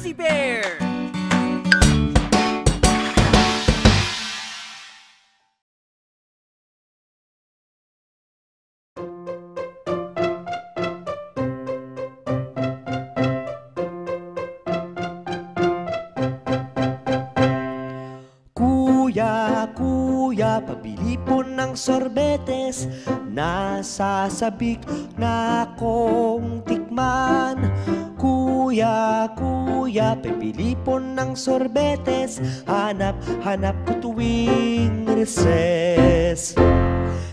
Fuzzy Bear! Kuya, pabili po ng sorbetes. Nasasabik na akong tikman. Kuya, pabili po ng sorbetes. Hanap ko tuwing recess.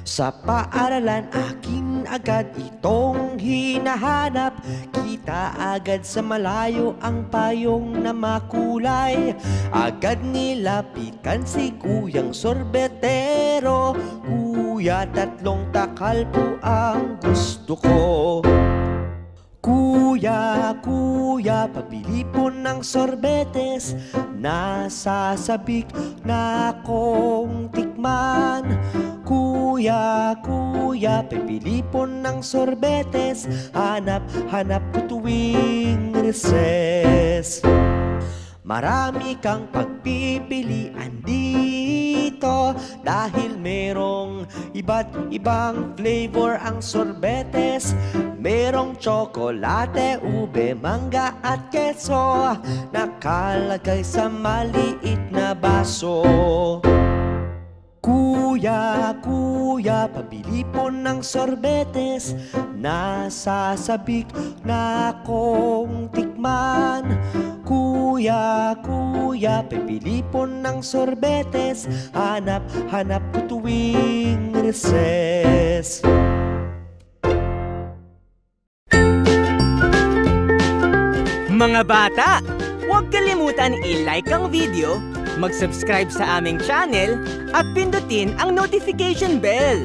Sa paaralan akin agad itong hinahanap. Kita agad sa malayo ang payong na makulay. Agad nilapitan si kuyang sorbetero. Kuya, 3 takal po ang gusto ko. Kuya, pabili po ng sorbetes. Nasasabik na akong tikman. Kuya, pabili po ng sorbetes. Hanap ko tuwing recess. Marami kang pagpipilian dito dahil merong iba't ibang flavor ang sorbetes. Merong tsokolate, ube, mangga at keso, nakalagay sa maliit na baso. Kuya, pabili po ng sorbetes. Nasasabik na akong tikman. Kuya, pabili po ng sorbetes. Hanap ko tuwing recess. Mga bata, huwag kalimutan i-like ang video, mag-subscribe sa aming channel, at pindutin ang notification bell.